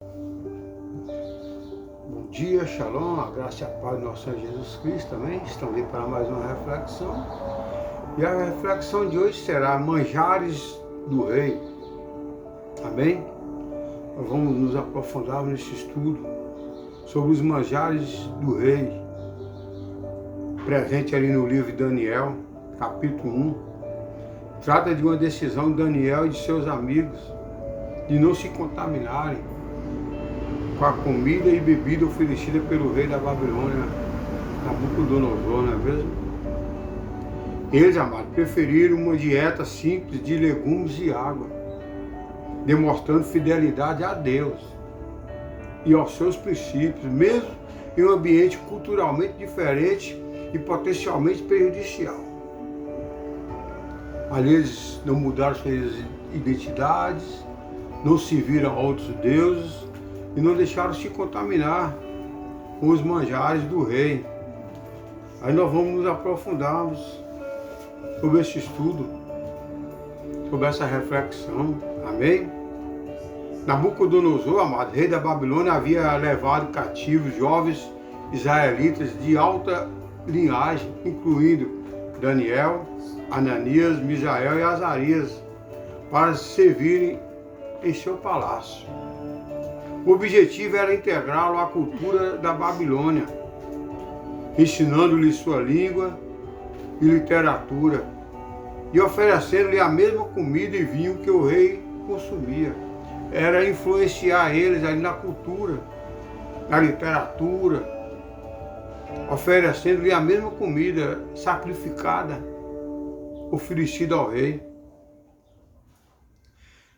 Bom dia, shalom, a graça e a paz do nosso Senhor Jesus Cristo também. Estamos aqui para mais uma reflexão. E a reflexão de hoje será manjares do rei. Amém? Nós vamos nos aprofundar nesse estudo sobre os manjares do rei, presente ali no livro de Daniel, capítulo 1. Trata de uma decisão de Daniel e de seus amigos de não se contaminarem com a comida e bebida oferecida pelo rei da Babilônia, Nabucodonosor, não é mesmo? Eles, amados, preferiram uma dieta simples de legumes e água, demonstrando fidelidade a Deus e aos seus princípios, mesmo em um ambiente culturalmente diferente e potencialmente prejudicial. Ali eles não mudaram suas identidades, não serviram a outros deuses, e não deixaram se contaminar com os manjares do rei. Aí nós vamos nos aprofundarmos sobre esse estudo, sobre essa reflexão. Amém? Nabucodonosor, amado, rei da Babilônia, havia levado cativos jovens israelitas de alta linhagem, incluindo Daniel, Ananias, Misael e Azarias, para servirem em seu palácio. O objetivo era integrá-lo à cultura da Babilônia, ensinando-lhe sua língua e literatura e oferecendo-lhe a mesma comida e vinho que o rei consumia. Era influenciar eles ali na cultura, na literatura, oferecendo-lhe a mesma comida sacrificada, oferecida ao rei.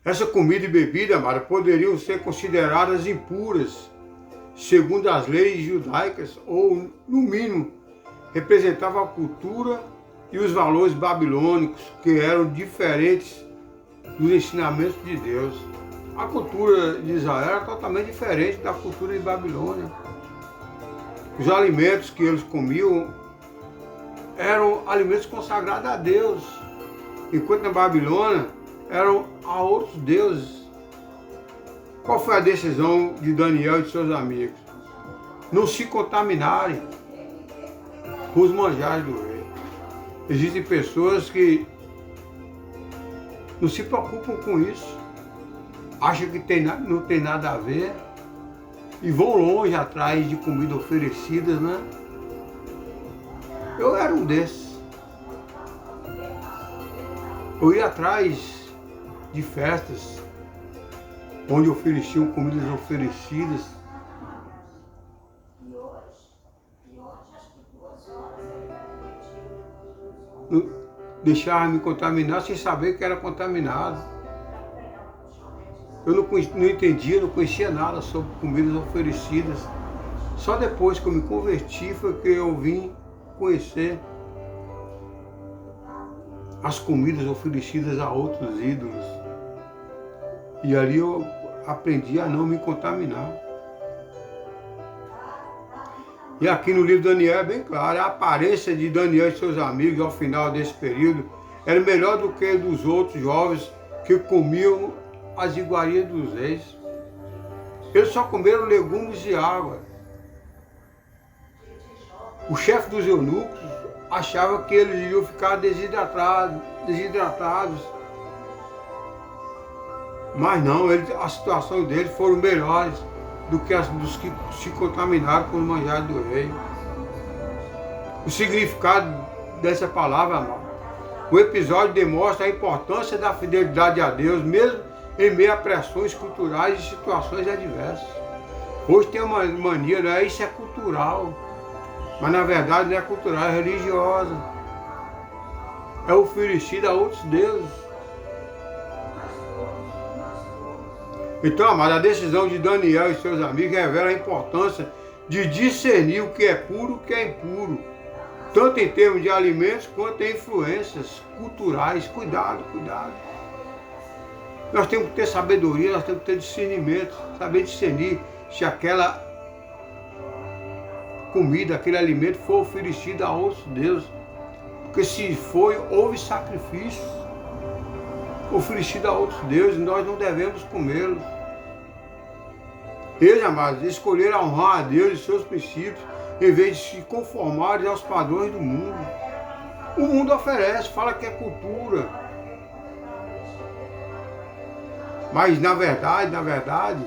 Essa comida e bebida, amada, poderiam ser consideradas impuras, segundo as leis judaicas, ou, no mínimo, representavam a cultura e os valores babilônicos, que eram diferentes dos ensinamentos de Deus. A cultura de Israel era totalmente diferente da cultura de Babilônia. Os alimentos que eles comiam eram alimentos consagrados a Deus, enquanto na Babilônia eram a outros deuses. Qual foi a decisão de Daniel e de seus amigos? Não se contaminarem com os manjares do rei. Existem pessoas que não se preocupam com isso, acham que não tem nada a ver e vão longe atrás de comida oferecidas, né? Eu era um desses. Eu ia atrás de festas onde ofereciam comidas oferecidas. Deixava me contaminar sem saber que era contaminado. Eu não entendia, não conhecia nada sobre comidas oferecidas. Só depois que eu me converti foi que eu vim conhecer as comidas oferecidas a outros ídolos. E ali eu aprendi a não me contaminar. E aqui no livro de Daniel é bem claro, a aparência de Daniel e seus amigos ao final desse período era melhor do que a dos outros jovens que comiam as iguarias dos reis. Eles só comeram legumes e água. O chefe dos eunucos achava que eles iam ficar desidratados. Mas não, a situação deles foram melhores do que as dos que se contaminaram com os manjares do rei. O significado dessa palavra, amado, o episódio demonstra a importância da fidelidade a Deus, mesmo em meio a pressões culturais e situações adversas. Hoje tem uma mania, né? Isso é cultural, mas na verdade não é cultural, é religiosa. É oferecida a outros deuses. Então, amado, a decisão de Daniel e seus amigos revela a importância de discernir o que é puro e o que é impuro, tanto em termos de alimentos quanto em influências culturais. Cuidado, cuidado. Nós temos que ter sabedoria, nós temos que ter discernimento, saber discernir se aquela comida, aquele alimento foi oferecido a outros deuses. Porque se foi, houve sacrifício oferecido a outros deuses, nós não devemos comê-los. Eles, amados, escolheram honrar a Deus e seus princípios, em vez de se conformarem aos padrões do mundo. O mundo oferece, fala que é cultura. Mas na verdade,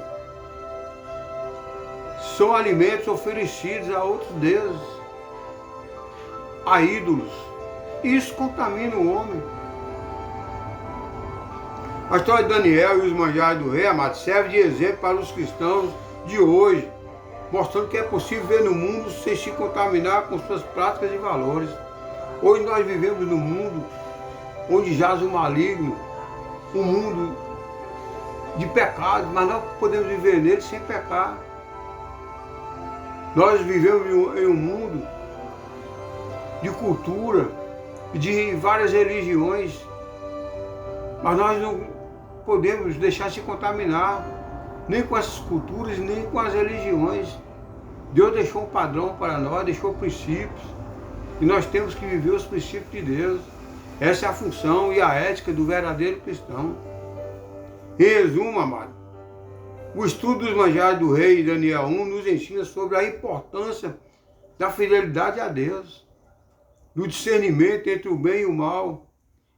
são alimentos oferecidos a outros deuses, a ídolos. Isso contamina o homem. A história de Daniel e os manjares do rei, amado, serve de exemplo para os cristãos de hoje, mostrando que é possível viver no mundo sem se contaminar com suas práticas e valores. Hoje nós vivemos num mundo onde jaz o maligno, um mundo de pecado, mas nós podemos viver nele sem pecar. Nós vivemos em um mundo de cultura, de várias religiões, mas nós não podemos deixar se contaminar, nem com essas culturas, nem com as religiões. Deus deixou um padrão para nós, deixou princípios, e nós temos que viver os princípios de Deus. Essa é a função e a ética do verdadeiro cristão. Em resumo, amado, o estudo dos manjares do rei, Daniel 1, nos ensina sobre a importância da fidelidade a Deus, do discernimento entre o bem e o mal,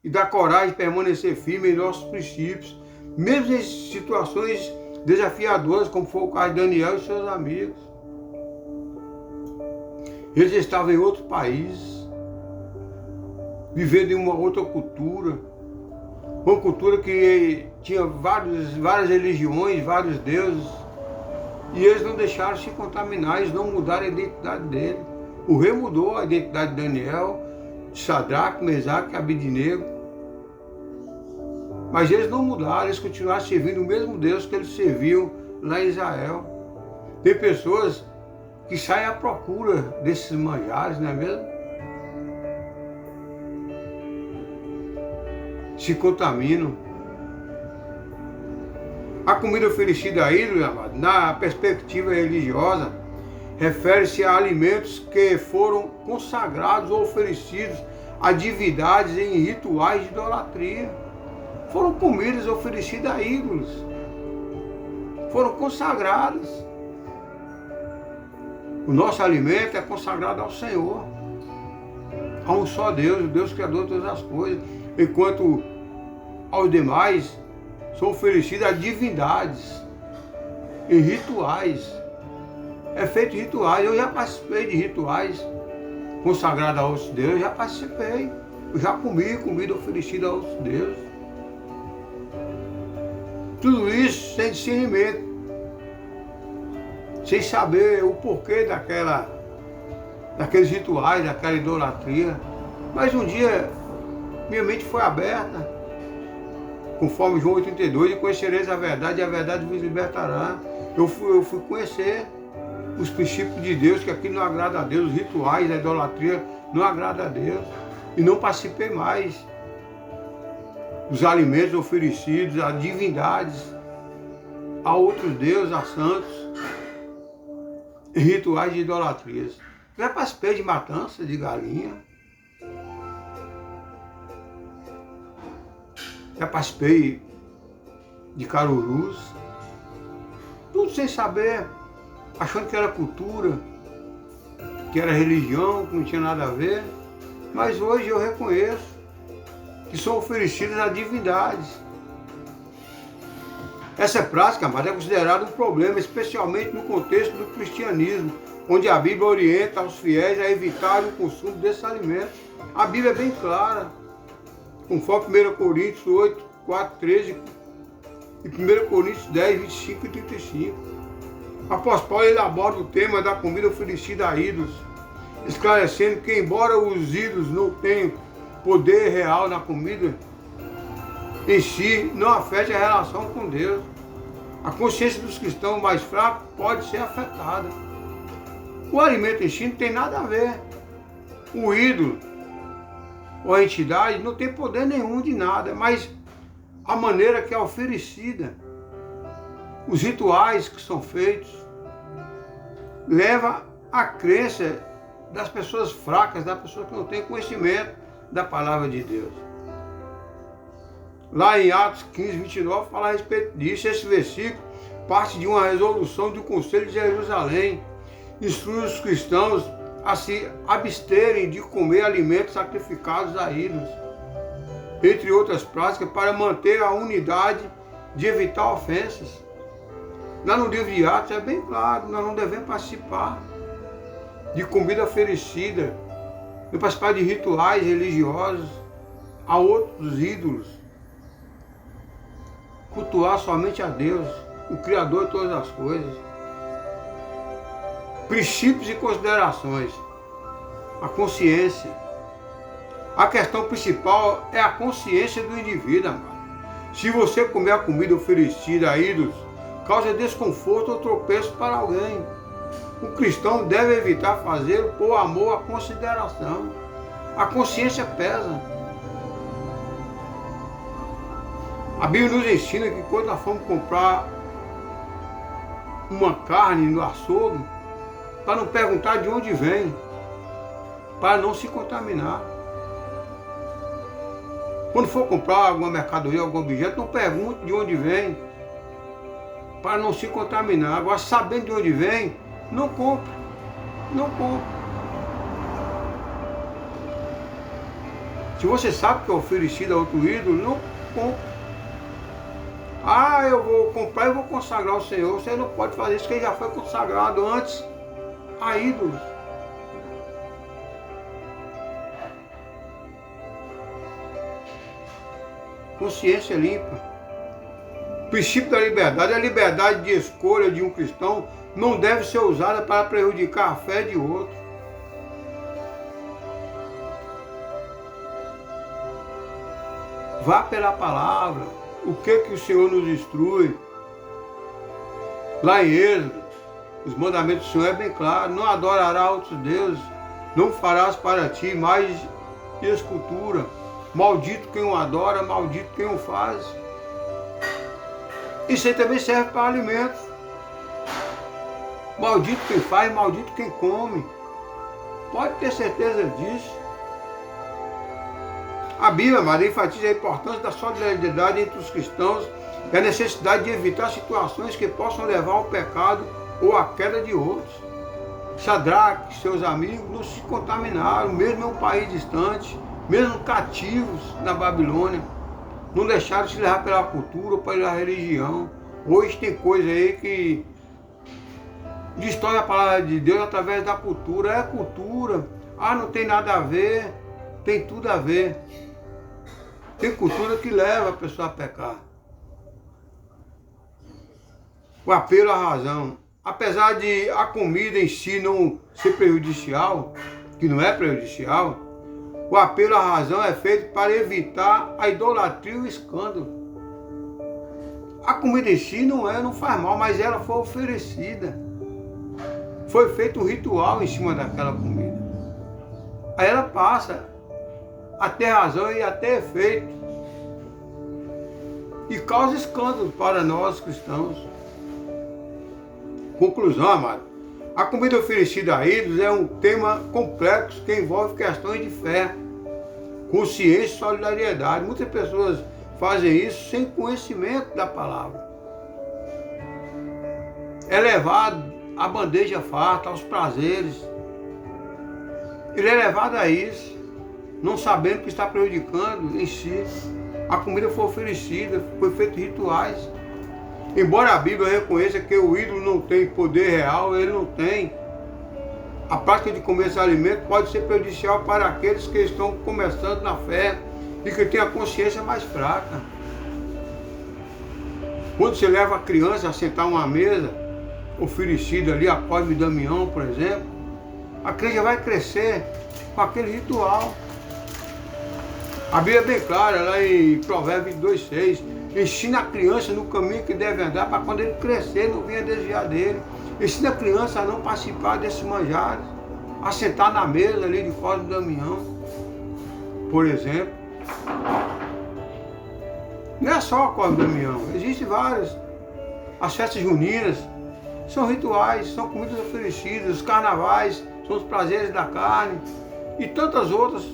e da coragem de permanecer firme em nossos princípios, mesmo em situações desafiadoras, como foi o caso de Daniel e seus amigos. Eles estavam em outro país, vivendo em uma outra cultura, uma cultura que tinha várias religiões, vários deuses, e eles não deixaram se contaminar, eles não mudaram a identidade dele. O rei mudou a identidade de Daniel, de Sadraque, Mesaque e Abednego, mas eles não mudaram, eles continuaram servindo o mesmo Deus que eles serviam lá em Israel. Tem pessoas que saem à procura desses manjares, não é mesmo? Se contaminam. A comida oferecida a ídolos, amado, na perspectiva religiosa, refere-se a alimentos que foram consagrados ou oferecidos a divindades em rituais de idolatria. Foram comidas oferecidas a ídolos. Foram consagradas. O nosso alimento é consagrado ao Senhor. A um só Deus, o Deus Criador de todas as coisas. Enquanto aos demais são oferecidas a divindades em rituais. É feito rituais. Eu já participei de rituais consagrados a outros deuses. Eu já participei. Eu já comi comida oferecida a outros deuses. Tudo isso sem discernimento, sem saber o porquê daqueles rituais, daquela idolatria. Mas um dia minha mente foi aberta, conforme João 8,32, e conhecereis a verdade, e a verdade vos libertará. Eu fui conhecer os princípios de Deus, que aquilo não agrada a Deus, os rituais, a idolatria não agrada a Deus, e não participei mais dos alimentos oferecidos a divindades, a outros deuses, a santos, em rituais de idolatrias. Já participei de matança de galinha, já participei de carurus, tudo sem saber, achando que era cultura, que era religião, que não tinha nada a ver. Mas hoje eu reconheço que são oferecidas a divindades. Essa prática, amado, é considerada um problema, especialmente no contexto do cristianismo, onde a Bíblia orienta os fiéis a evitar o consumo desses alimentos. A Bíblia é bem clara, conforme 1 Coríntios 8, 4, 13 e 1 Coríntios 10, 25 e 35. O apóstolo Paulo ele aborda o tema da comida oferecida a ídolos, esclarecendo que, embora os ídolos não tenham poder real na comida em si, não afete a relação com Deus. A consciência dos cristãos mais fracos pode ser afetada. O alimento em si não tem nada a ver. O ídolo ou a entidade não tem poder nenhum de nada, mas a maneira que é oferecida, os rituais que são feitos, leva à crença das pessoas fracas, das pessoas que não têm conhecimento da palavra de Deus. Lá em Atos 15, 29, fala a respeito disso. Esse versículo parte de uma resolução do Conselho de Jerusalém, instrui os cristãos a se absterem de comer alimentos sacrificados a ídolos, entre outras práticas, para manter a unidade de evitar ofensas. Lá no livro de Atos é bem claro, nós não devemos participar de comida oferecida, não participar de rituais religiosos a outros ídolos, cultuar somente a Deus, o Criador de todas as coisas. Princípios e considerações. A consciência. A questão principal é a consciência do indivíduo, amado. Se você comer a comida oferecida a ídolos, causa desconforto ou tropeço para alguém. O cristão deve evitar fazê-lo por amor à consideração. A consciência pesa. A Bíblia nos ensina que quando nós formos comprar uma carne no açougue, para não perguntar de onde vem, para não se contaminar. Quando for comprar alguma mercadoria, algum objeto, não pergunte de onde vem, para não se contaminar. Agora, sabendo de onde vem, não compre. Não compre. Se você sabe que é oferecido a outro ídolo, não compre. Ah, eu vou comprar e vou consagrar o Senhor. Você não pode fazer isso, porque ele já foi consagrado antes a ídolos. Consciência limpa. O princípio da liberdade. A liberdade de escolha de um cristão não deve ser usada para prejudicar a fé de outro. Vá pela palavra. O que o Senhor nos instrui? Lá em Êxodo, os mandamentos do Senhor é bem claro. Não adorarás outros deuses. Não farás para ti mais escultura. Maldito quem o adora, maldito quem o faz. Isso aí também serve para alimentos. Maldito quem faz, maldito quem come. Pode ter certeza disso. A Bíblia, Maria, enfatiza a importância da solidariedade entre os cristãos e a necessidade de evitar situações que possam levar ao pecado ou à queda de outros. Sadraque e seus amigos não se contaminaram, mesmo em um país distante, mesmo cativos na Babilônia, não deixaram se levar pela cultura ou pela religião. Hoje tem coisa aí que destrói a palavra de Deus através da cultura. É cultura. Ah, não tem nada a ver. Tem tudo a ver. Tem cultura que leva a pessoa a pecar. O apelo à razão. Apesar de a comida em si não ser prejudicial, que não é prejudicial, o apelo à razão é feito para evitar a idolatria e o escândalo. A comida em si não faz mal, mas ela foi oferecida. Foi feito um ritual em cima daquela comida. Aí ela passa a ter razão e a ter efeito. E causa escândalo para nós cristãos. Conclusão, amado. A comida oferecida a ídolos é um tema complexo que envolve questões de fé, consciência e solidariedade. Muitas pessoas fazem isso sem conhecimento da palavra. É levado à bandeja farta, aos prazeres. Ele é levado a isso, não sabendo que está prejudicando em si. A comida foi oferecida, foi feito rituais. Embora a Bíblia reconheça que o ídolo não tem poder real, ele não tem. A prática de comer esse alimento pode ser prejudicial para aqueles que estão começando na fé e que têm a consciência mais fraca. Quando você leva a criança a sentar uma mesa oferecida ali a Cosme e Damião, por exemplo, a criança vai crescer com aquele ritual. A Bíblia é bem clara, lá em Provérbios 22:6, ensina a criança no caminho que deve andar para quando ele crescer não venha desviar dele. Ensina a criança a não participar desses manjares, a sentar na mesa ali de Cosme e Damião, por exemplo. Não é só a Cosme e Damião, existem várias. As festas juninas são rituais, são comidas oferecidas, os carnavais são os prazeres da carne e tantas outras.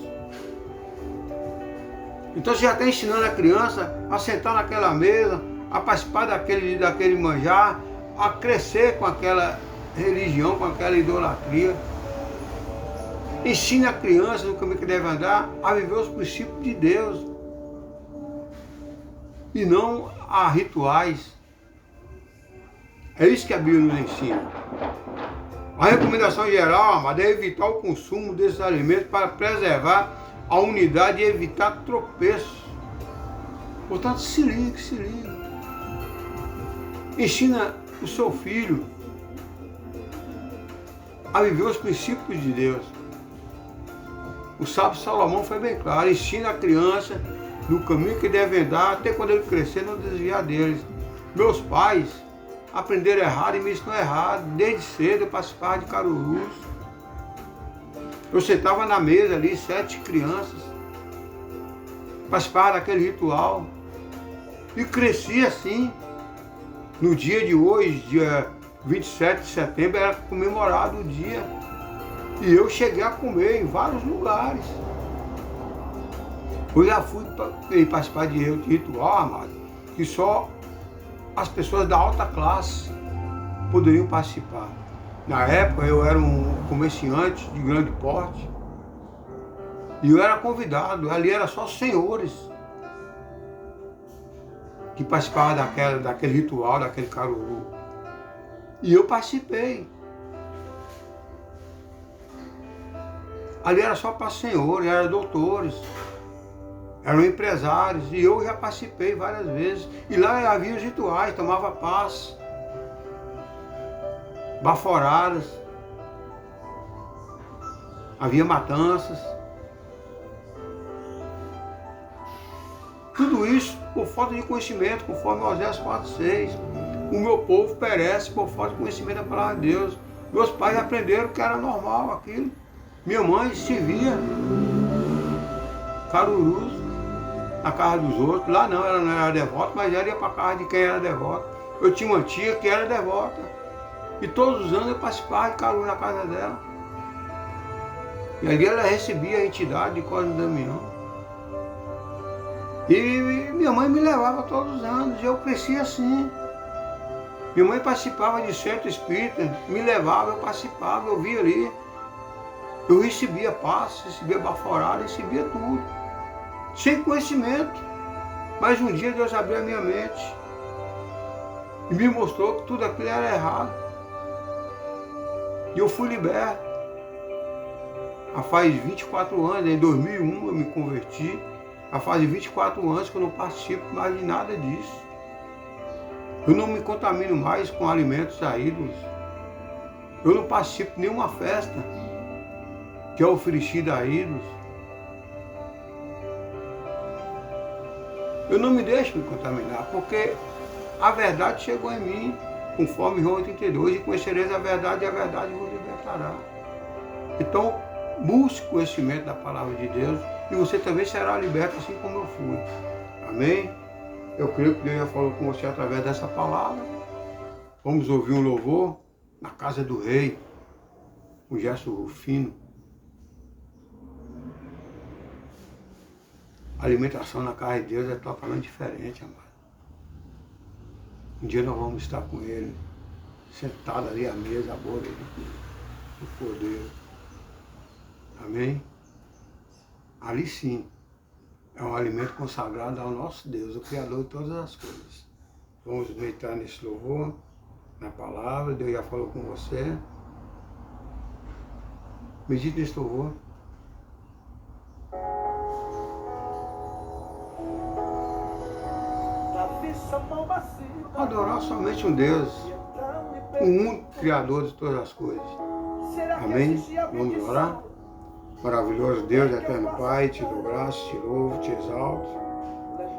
Então você já está ensinando a criança a sentar naquela mesa a participar daquele manjar, a crescer com aquela religião, com aquela idolatria. Ensina a criança no caminho que deve andar a viver os princípios de Deus e não a rituais. É isso que a Bíblia nos ensina. A recomendação geral, amado, é evitar o consumo desses alimentos para preservar a unidade e evitar tropeços. Portanto, se ligue, se ligue. Ensina o seu filho a viver os princípios de Deus. O sábio Salomão foi bem claro, ensina a criança no caminho que deve andar, até quando ele crescer não desviar deles. Meus pais aprenderam errado e me ensinaram errado. Desde cedo eu participava de carurus. Eu sentava na mesa ali, 7 crianças, participava daquele ritual e cresci assim. No dia de hoje, dia 27 de setembro, era comemorado o dia. E eu cheguei a comer em vários lugares. Eu já fui participar de ritual, amado, que só as pessoas da alta classe poderiam participar. Na época eu era um comerciante de grande porte e eu era convidado, ali era só senhores que participavam daquele ritual, daquele caruru. E eu participei. Ali era só para senhores, eram doutores, eram empresários, e eu já participei várias vezes. E lá havia os rituais, tomava passe, baforadas, havia matanças. Tudo isso por falta de conhecimento, conforme Osés 4:6. O meu povo perece por falta de conhecimento da palavra de Deus. Meus pais aprenderam que era normal aquilo. Minha mãe se via carurus na casa dos outros. Lá não, ela não era devota, mas ela ia para a casa de quem era devota. Eu tinha uma tia que era devota. E todos os anos eu participava de caruru na casa dela. E ali ela recebia a entidade de Cosme Damião. E minha mãe me levava todos os anos, e eu cresci assim. Minha mãe participava de centro espírita, me levava, eu participava, eu via ali. Eu recebia passe, recebia baforada, recebia tudo. Sem conhecimento. Mas um dia Deus abriu a minha mente e me mostrou que tudo aquilo era errado. E eu fui liberto. Há faz 24 anos, em 2001 eu me converti. Há faz 24 anos que eu não participo mais de nada disso. Eu não me contamino mais com alimentos a ídolos. Eu não participo de nenhuma festa que é oferecida a ídolos. Eu não me deixo me contaminar, porque a verdade chegou em mim, conforme João 82, e conhecereis a verdade, e a verdade vos libertará. Então, busque conhecimento da palavra de Deus, e você também será liberto, assim como eu fui. Amém? Eu creio que Deus já falou com você através dessa palavra. Vamos ouvir um louvor na casa do rei, o Gerson Rufino. A alimentação na casa de Deus é totalmente diferente, amado. Um dia nós vamos estar com Ele, sentado ali à mesa, à borda do Cordeiro. Amém? Ali sim, é um alimento consagrado ao nosso Deus, o Criador de todas as coisas. Vamos meditar nesse louvor, na palavra, Deus já falou com você. Medite nesse louvor. Adorar somente um Deus, o único Criador de todas as coisas. Amém? Vamos orar? Maravilhoso Deus, eterno Pai, te dou graça, te louvo, te exalto.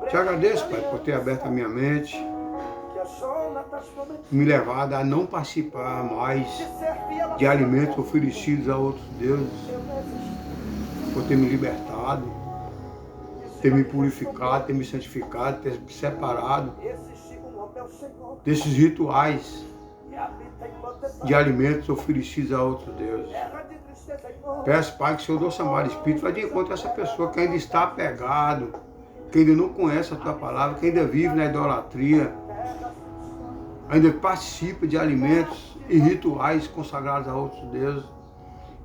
Te agradeço, Pai, por ter aberto a minha mente, me levado a não participar mais de alimentos oferecidos a outros deuses, por ter me libertado, ter me purificado, ter me santificado, ter me separado desses rituais de alimentos oferecidos a outros deuses. Peço, Pai, que o Senhor doce amado Espírito vai de encontro a essa pessoa que ainda está apegado, que ainda não conhece a Tua palavra, que ainda vive na idolatria, ainda participa de alimentos e rituais consagrados a outros deuses,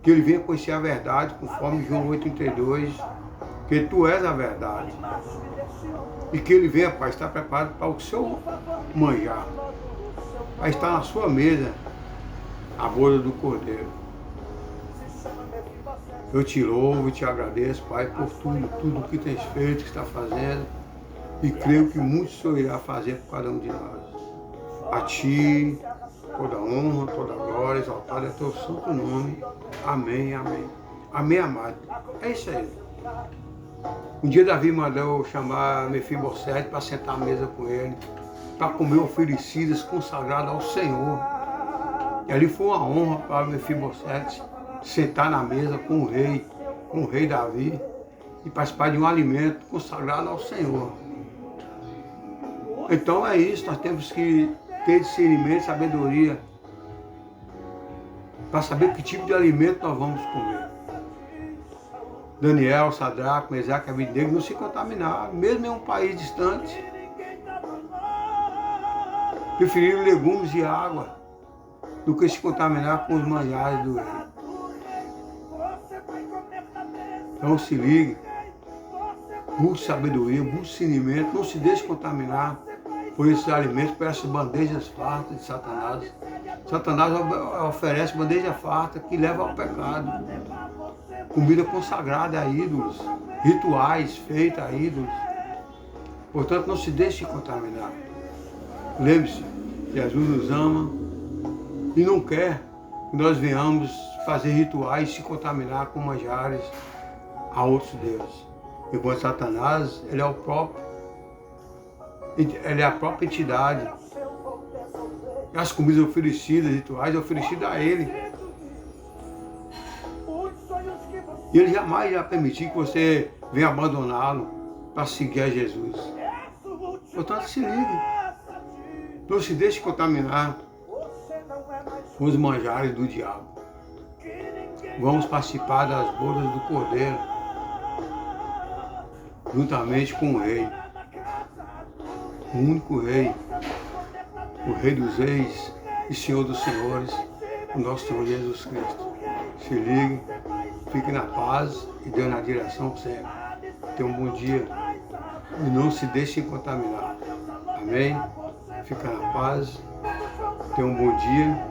que ele venha conhecer a verdade, conforme João 8,32, que tu és a verdade. E que ele venha, Pai, estar preparado para o seu manjar, para estar na sua mesa, à boda do Cordeiro. Eu te louvo e te agradeço, Pai, por tudo que tens feito, que está fazendo, e creio que muito o Senhor irá fazer por cada um de nós. A ti, toda honra, toda glória, exaltado é teu santo nome. Amém, amém. Amém, amado. É isso aí. Um dia Davi mandou chamar Mefibosete para sentar à mesa com ele, para comer oferecidas consagradas ao Senhor. E ali foi uma honra para Mefibosete sentar na mesa com o rei Davi, e participar de um alimento consagrado ao Senhor. Então é isso, nós temos que ter discernimento, sabedoria, para saber que tipo de alimento nós vamos comer. Daniel, Sadraque, Mesaque e Abednego não se contaminaram, mesmo em um país distante. Preferiram legumes e água do que se contaminar com os manjares do rei. Então se ligue, busque sabedoria, busque discernimento, não se deixe contaminar por esses alimentos, por essas bandejas fartas de Satanás. Satanás oferece bandeja farta que leva ao pecado. Comida consagrada a ídolos, rituais feitos a ídolos. Portanto, não se deixe contaminar. Lembre-se, Jesus nos ama e não quer que nós venhamos fazer rituais e se contaminar com manjares a outros deuses. Enquanto Satanás, ele é a própria entidade. As comidas oferecidas, rituais oferecidas a ele. E ele jamais irá permitir que você venha abandoná-lo para seguir a Jesus. Portanto, se ligue. Não se deixe contaminar com os manjares do diabo. Vamos participar das bodas do Cordeiro, juntamente com o Rei. O único Rei, o Rei dos Reis e Senhor dos Senhores, o nosso Senhor Jesus Cristo. Se ligue. Fique na paz e Deus na direção sempre. Tenha um bom dia e não se deixe contaminar. Amém? Fica na paz, tenha um bom dia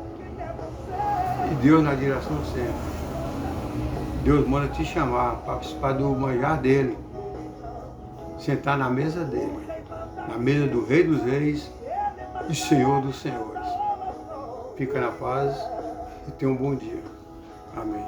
e Deus na direção sempre. Deus manda te chamar para participar do manjar dele, sentar na mesa dele, na mesa do Rei dos Reis e Senhor dos Senhores. Fica na paz e tenha um bom dia. Amém.